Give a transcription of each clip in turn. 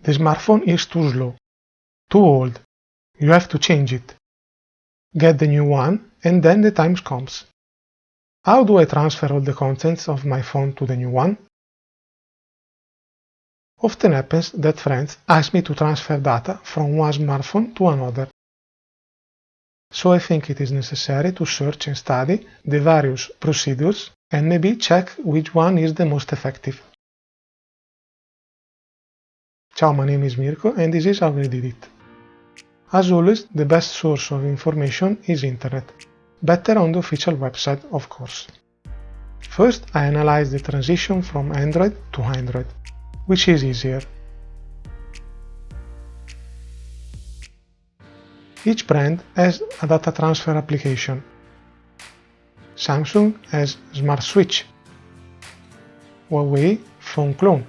The smartphone is too slow, too old. You have to change it. Get the new one, and then the time comes. How do I transfer all the contents of my phone to the new one? Often happens that friends ask me to transfer data from one smartphone to another. So I think it is necessary to search and study the various procedures and maybe check which one is the most effective. Ciao, my name is Mirko and this is how I did it. As always, the best source of information is internet. Better on the official website, of course. First, I analyze the transition from Android to Android. Which is easier? Each brand has a data transfer application. Samsung has Smart Switch, Huawei Phone Clone,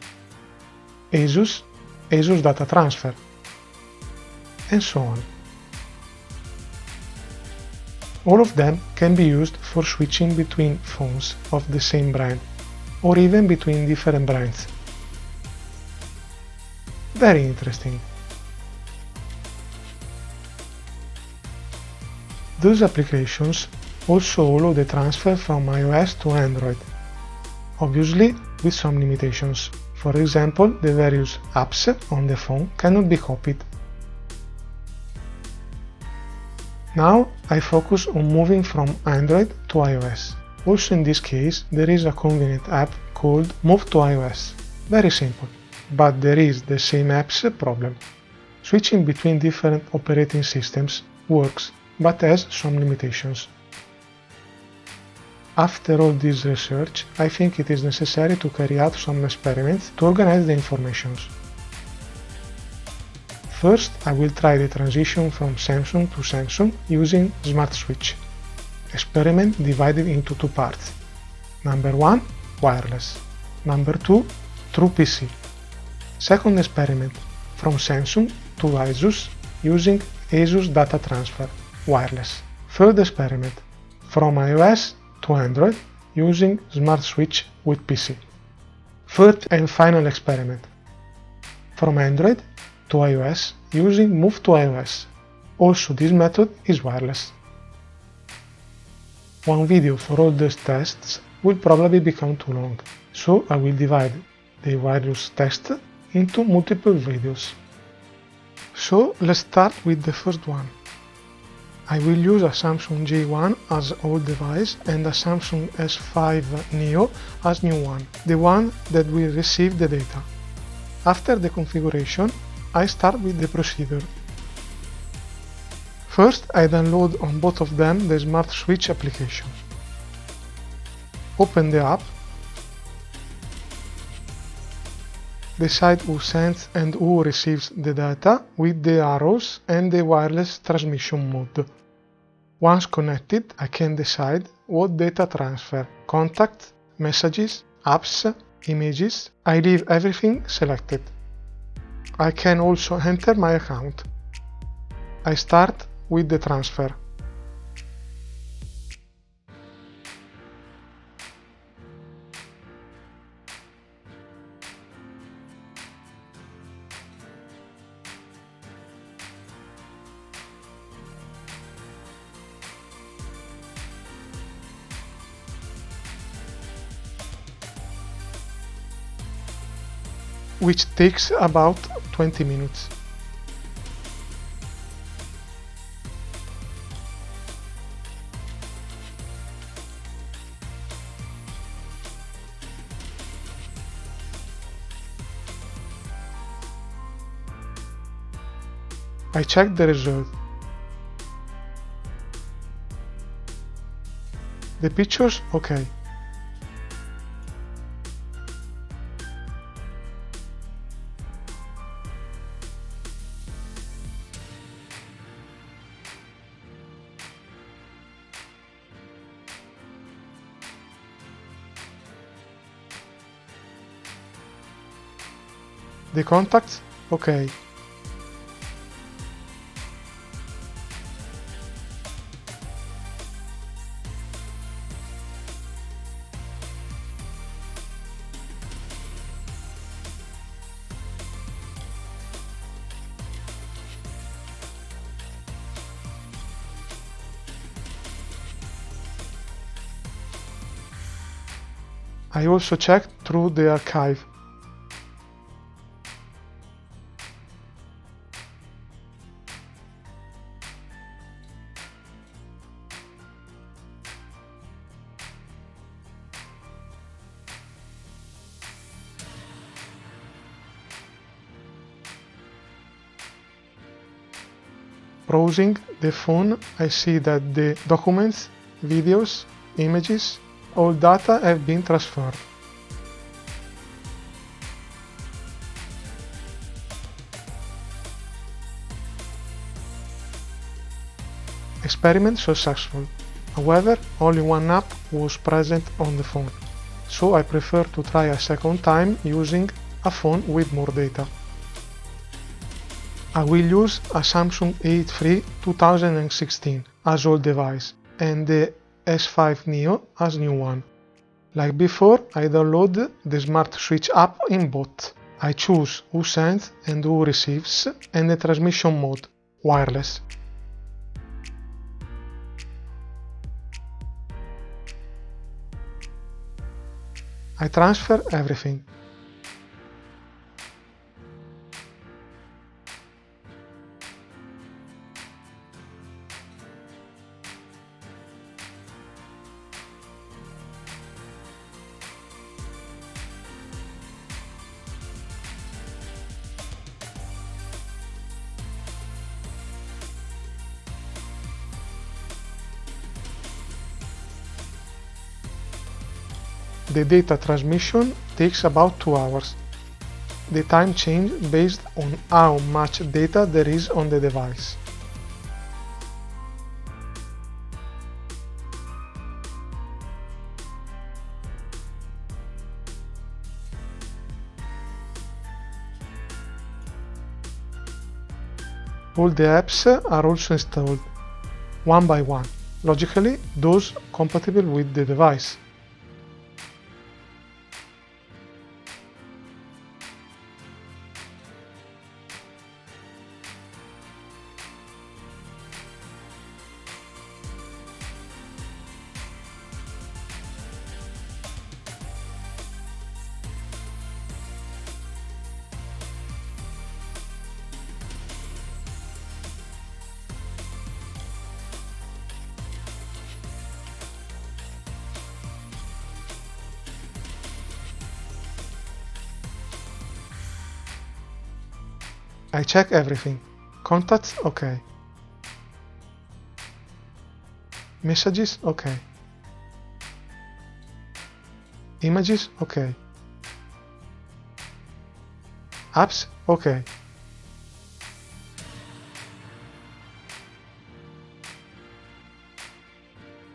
Asus Data Transfer, and so on. All of them can be used for switching between phones of the same brand, or even between different brands. Very interesting. Those applications also allow the transfer from iOS to Android, obviously with some limitations. For example, the various apps on the phone cannot be copied. Now I focus on moving from Android to iOS. Also in this case, there is a convenient app called Move to iOS. Very simple, but there is the same apps problem. Switching between different operating systems works, but has some limitations. After all this research, I think it is necessary to carry out some experiments to organize the informations. First, I will try the transition from Samsung to Samsung using Smart Switch. Experiment divided into two parts. Number 1, wireless. Number 2, through PC. Second experiment, from Samsung to Asus using Asus Data Transfer, wireless. Third experiment, from iOS to Android using Smart Switch with PC. Third and final experiment, from Android to iOS using Move to iOS. Also this method is wireless. One video for all these tests will probably become too long, so I will divide the various tests into multiple videos. So let's start with the first one. I will use a Samsung J1 as old device and a Samsung S5 Neo as new one, the one that will receive the data. After the configuration, I start with the procedure. First, I download on both of them the Smart Switch application. Open the app. Decide who sends and who receives the data with the arrows and the wireless transmission mode. Once connected, I can decide what data transfer, contacts, messages, apps, images. I leave everything selected. I can also enter my account. I start with the transfer. Which takes about 20 minutes. I check the result. The picture's okay. The contacts, okay. I also checked through the archive. Browsing the phone, I see that the documents, videos, images, all data have been transferred. Experiment successful. However, only one app was present on the phone, so I prefer to try a second time using a phone with more data. I will use a Samsung A3 2016 as old device and the S5 Neo as new one. Like before, I download the Smart Switch app in both. I choose who sends and who receives and the transmission mode, wireless. I transfer everything. The data transmission takes about 2 hours. The time changes based on how much data there is on the device. All the apps are also installed, one by one, logically those compatible with the device. I check everything. Contacts, OK. Messages, OK. Images, OK. Apps, OK.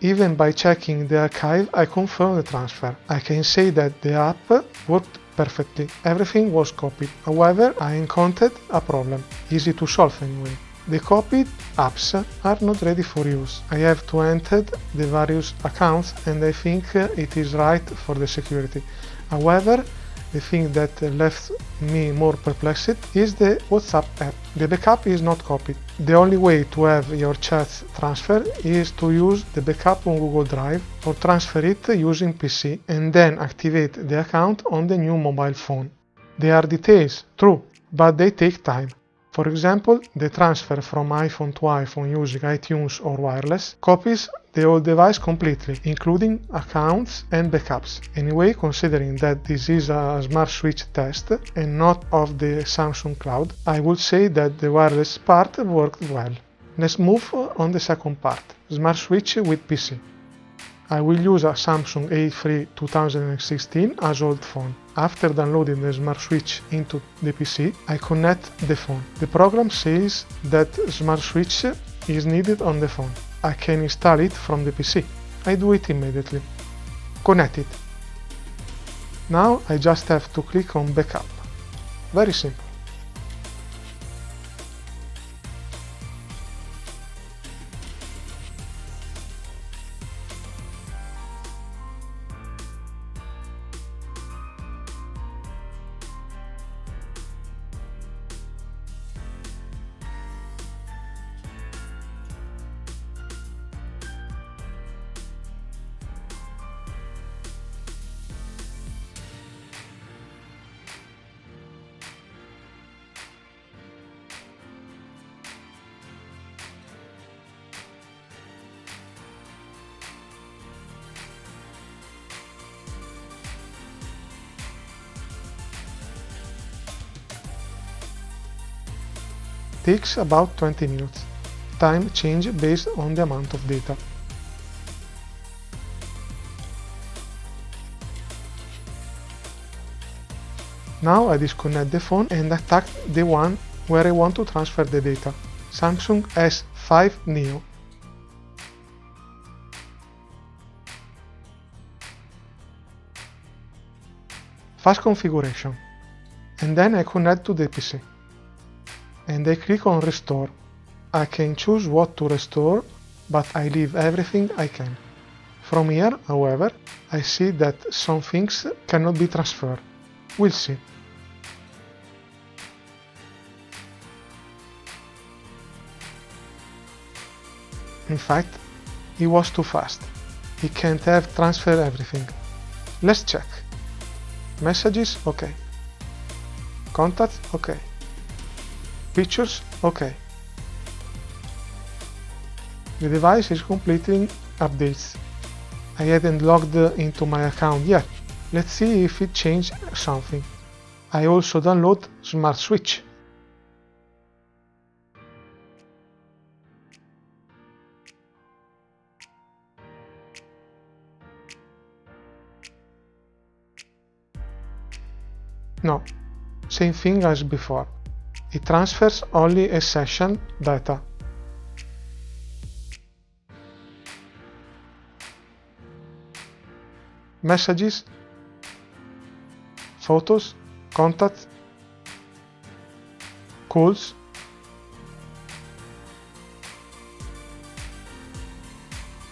Even by checking the archive, I confirm the transfer. I can say that the app worked perfectly. Everything was copied. However, I encountered a problem. Easy to solve anyway. The copied apps are not ready for use. I have to enter the various accounts and I think it is right for the security. However, the thing that left me more perplexed is the WhatsApp app. The backup is not copied. The only way to have your chats transferred is to use the backup on Google Drive or transfer it using PC and then activate the account on the new mobile phone. They are details, true, but they take time. For example, the transfer from iPhone to iPhone using iTunes or wireless copies the old device completely, including accounts and backups. Anyway, considering that this is a Smart Switch test and not of the Samsung Cloud, I would say that the wireless part worked well. Let's move on the second part, Smart Switch with PC. I will use a Samsung A3 2016 as old phone. After downloading the Smart Switch into the PC, I connect the phone. The program says that Smart Switch is needed on the phone. I can install it from the PC. I do it immediately. Connect it. Now I just have to click on Backup. Very simple. takes about 20 minutes. Time change based on the amount of data. Now I disconnect the phone and attack the one where I want to transfer the data, Samsung S5 Neo. Fast configuration. And then I connect to the PC. And I click on Restore. I can choose what to restore, but I leave everything I can. From here, however, I see that some things cannot be transferred. We'll see. In fact, he was too fast. He can't have transferred everything. Let's check. Messages, OK. Contacts, OK. Pictures, OK. The device is completing updates. I hadn't logged into my account yet. Let's see if it changed something. I also download Smart Switch. No, same thing as before. It transfers only a session data. Messages, photos, contacts, calls,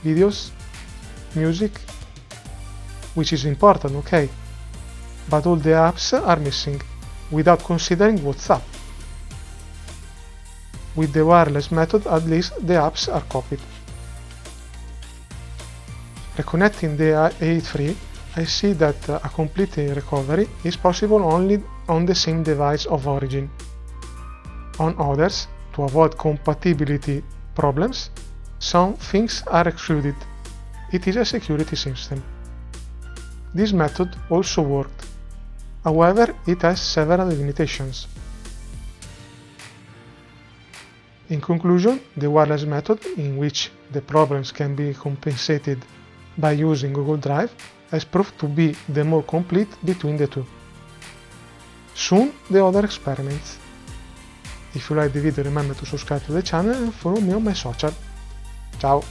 videos, music, which is important, okay? But all the apps are missing, without considering WhatsApp. With the wireless method, at least the apps are copied. Reconnecting the A3, I see that a complete recovery is possible only on the same device of origin. On others, to avoid compatibility problems, some things are excluded. It is a security system. This method also worked. However, it has several limitations. In conclusion, the wireless method, in which the problems can be compensated by using Google Drive, has proved to be the more complete between the two. Soon the other experiments. If you like the video, remember to subscribe to the channel and follow me on my social. Ciao!